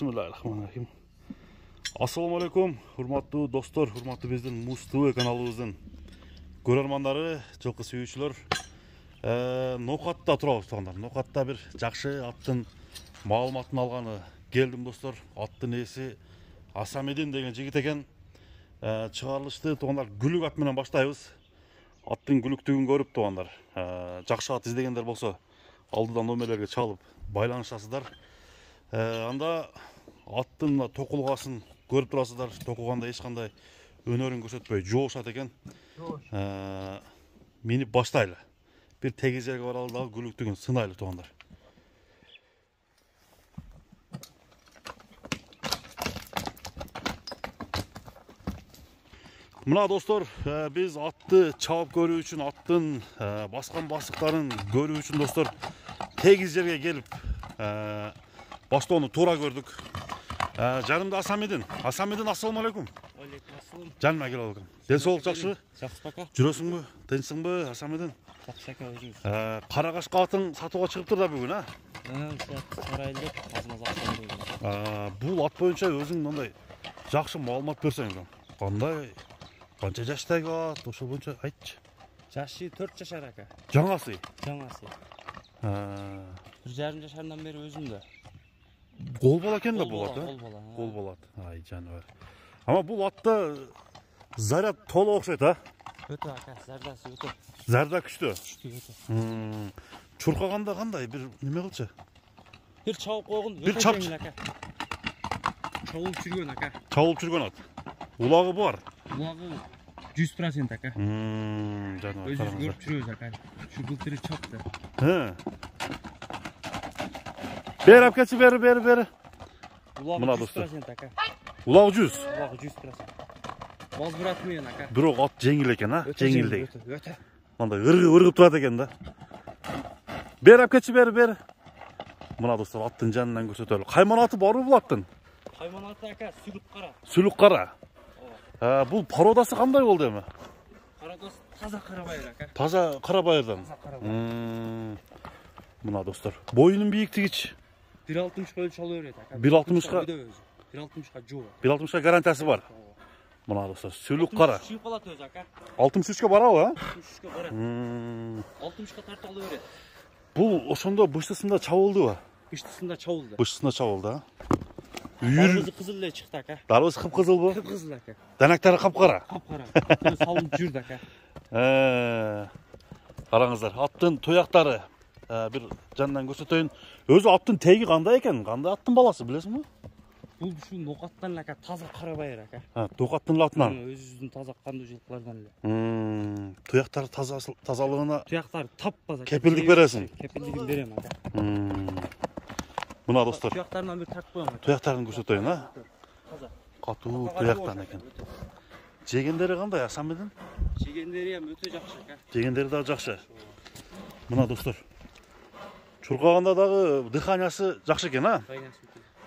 Bismillahirrahmanirrahim. Assalamu alaikum, hurmatlı dostlar, hurmatlı bizden Muz TV kanalımızın görermandары, жылқы сүйүүчүлөр. Нокатта турабыз тугандар. Нокатта bir жакшы аттын маалыматын алганы келдим достор. Аттын ээси Асамедин деген жигит экен. Чыгарылышты тугандар гүлүк ат менен баштайбыз. Аттын гүлүктүгүн көрүп тугандар. Жакшы ат издегендер болсо алдыдан номерлерге чалып байланышасыздар. Анда аттын токулгасын көрүп турасыздар. Токуганда эч кандай өнөрүн көрсөтпөй жоошат экен. Минип баштайлы. Bir tegiz yerge varalım da gülüktüğün sınaylı tuğanlar. Mına dostlar, biz attı çabuk görü üçün, attın baskan basıkların görü üçün dostlar tegiz yerge gelip başta onu tora gördük. Canımda Asamedin. Asamedin, assalamu alaikum. Canıma gel oğlum. Den soğuk жақсы? Жақсы бака. Жүрөсүң бі? Тынчсың бі, Асамедин? Жақсы бака өзүңүз. Карагашка атын сатууга чыгыптыр да бүгүн, а? Сарайлы аз-маз акча. Бул ат боюнча өзүң мындай жакшы маалымат берсең, кандай канча жаштагы ат, ошол боюнча айтчы. Жашы 4 жашар ака. Жаңасы? Жаңасы. 1,5 жашардан бери өзүмдө. Кол бала экен да бул ат, Кол бала. Кол бала ат. Ай жаныбар. Ama bu atta zaryat tola okşayt ha? Öte aka, zardası öte. Zarda күчтүү. Күчтүү öte. Çurkaganda kандай bir neme kılчы? Bir çabuk koygun, Bir çap. Çabuk çürgön aka. Çabuk çürgön at. Ulagı var. Ulagı 100% aka. Canım. Özümüz görüp çürüyoruz aka. Şu bıltırı çaptı. He. Ber apkaçı ber. Ulagı 100% aka. Ulagı 100. Ulagı 100%. Boz bırakmıyorsun aka. Bирок at жеңил экен, ha? Жеңилдеги. Öte. Мындай ыргып турат экен да. Бер апкачы ber. Мына достор аттын жанынан көрсөтөлү. Кайман аты барбы бул аттын? Кайман аты ака, сүлүк кара. Сүлүк кара. Бул породасы кандай болду эми? Породасы таза карабайыр ака. Таза карабайырдан. Мына достор, боюнун бийиктигичи 1,60 ölçü alıyor aка. 1,60-га 1,60-га жоо. 1,60-га гарантиясы бар. Мына достор, сүлүк кара. 63 калат өзү ака. 63-ке барабы, а? 63-ке барат. 60-га тартып ала берет. Бул ошондо быштысында чабылдыбы? Быштысында чабылды. Быштысында чабылды, а? Дарбызы кызыл эле чыкты ака. Дарбыз кып-кызылбы? Кып-кызыл ака. Данактары капкара. Капкара. Салынып жүрдү ака. Караңыздар, аттын тояктары bir жанынан көрсөтөйүн. Өзү аттын теги кандай экен? Кандай аттын баласы, билесиңби? Бул ушу нокаттан ака, таза карабайыр ака. Токаттын латынан. Өзүнүн таза кандуу жылкылардан эле. Тояктары тазалыгына Тояктары таппаза. Кепилдик бересиң. Кепилдигин берем ака. Мына достор. Тояктарынан бир тартып коём. Тояктарын көрсөтөйүн, а? Таза. Катуу тояктан экен. Жегендери кандай, Асамедин? Жегендери ham өтө жакшы ака. Жегендери да жакшы. Мына достор. Чуркаганда дагы дыханиясы жакшы экен, а?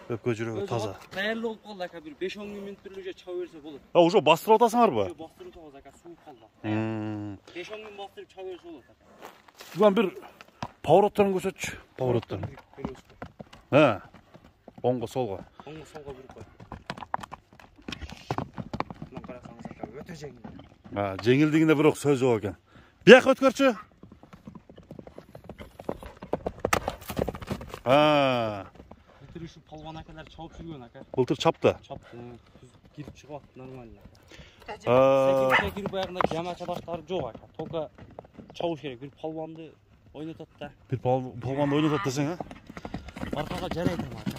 Өпкө жүрөгү таза. Даярдуу болуп калды ака, бир 5-10 мүнөттүрүгө чаба берсе болот. Уже бастырып атасыңарбы? Бастырып атабыз ака, сууп калды. 5-10 мүнөт бастырып чаба берсе болот ака. Буган бир повороттарын көрсөтчү. Повороттарын. Оңго солго. Оңго солго буруп кой. Мына карасаңыз ака, өтө жеңил. Жеңилдигинде бирок сөз жок экен. Бияка өткөрчү. Былтыр ушу палван акалар чабып жүргөн ака. Былтыр чапты. Чапты. Кирип чыгып атты нормально. Секирге кирип баягында жама чабактары жок ака. Только чабыш керек. Бир палванды ойнотот да. Bir palvanды ойнотот десең, а? Аркага жарайт ама ака.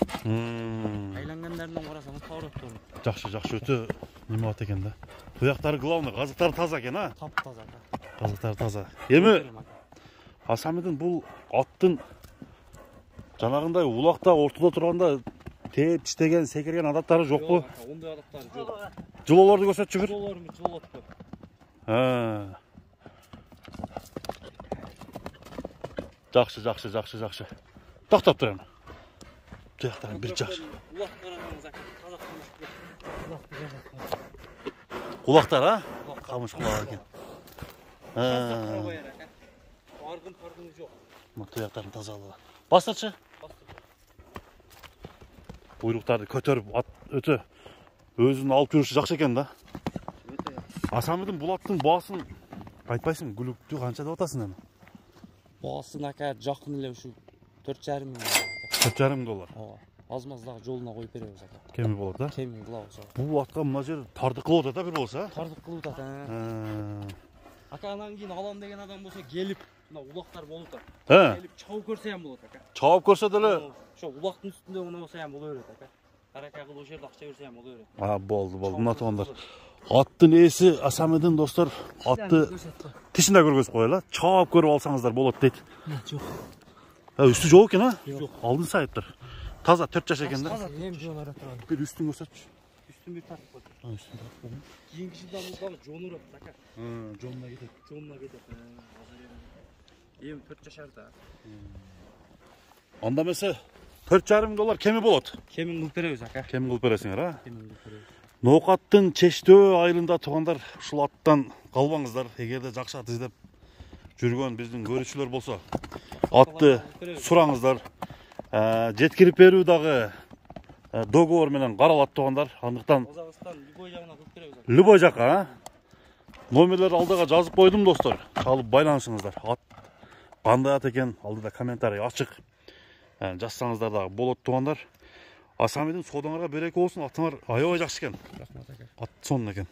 Айлангандарынан карасаңыз повороттон. Жакшы, өтө неме ат экен да. Тояктары главный, казыктары таза экен, а? Тап-таза ака. Казыктары таза. Эми Асамедин бул аттын жанагындай улакта ортодо турганда тээп тиштеген, секирген адаттары жокпу? Ондай адаттары жок. Жылоолорду көрсөтчү бир. Жылоолорду. Жакшы. Токтоп тур эми. Тояктарын бир жакшы. Улак караңыз ака. Таза камыш. Кулактар, а? Камыш кулак экен. Аргын жок. Тояктарын тазалыгы. Бастырчы. буйруктарды көтөрүп ат өтө өзүн алып жүрүшү жакшы экен да. Асамидин бул аттын баасын айтпайсың, гүлүктү канча деп атасың эми? Баасын ака жакын эле ушу 4,5 миң. 4,5 доллар. Ооба. Аз-маз дагы жолуна коюп беребиз ака. Кеми болот да? Кеми кылабыз. Бул атка мына жер тардык кылып атат да бир болсо, Тардык кылып атат. Ака анан кийин алам деген адам болсо келип, мына улактар болуп атат. Келип чабып көрсө ham болот ака. Чабып көрсө деле ошо улактын үстүндө мына болсо ham боло берет ака. Аракай кылып ошол жерде акча берсе ham боло берет. Болду. Мына туугандар. Аттын ээси Асамидин достор, атты тишинде көргөзүп коелу. Чабып көрүп алсаңыздар болот дейт. Жок. Үстү жок экен, Жок. Алдын сайыптыр. Таза 4 жаш экен да. Таза эми жонора турган. Бир үстүн көрсөтчү. Үстүн бир тартып койду. Үстүн тартып койдум. Кийинки жылдан бул жонурат ака. Жонуна кетет. Жонуна кетет. Эми 4 жашарда. Анда эмесе 4,5 доллар кеми болот. Кемин кылып беребиз ака. Кеми кылып бересиңер, а? Кемин кылып беребиз. Ноокаттын чечтөө айылында туугандар, ушул аттан калбаңыздар. Эгерде жакшы ат издеп жүргөн биздин көрүүчүлөр болсо, атты сураңыздар. Жеткирип берүү дагы договор менен каралат туугандар. Андыктан Казакстан любой жагына кылып беребиз. любой жака, номерлерди алдыга жазып койдум достор. Чалып байланышыңыздар. Ат кандай ат экен, алдыда комментарий ачык. Жазсаңыздар дагы болот туугандар. Асамидин содоңарга береке болсун. Атыңар аябай жакшы экен. Рахмат ака. Ат сонун экен.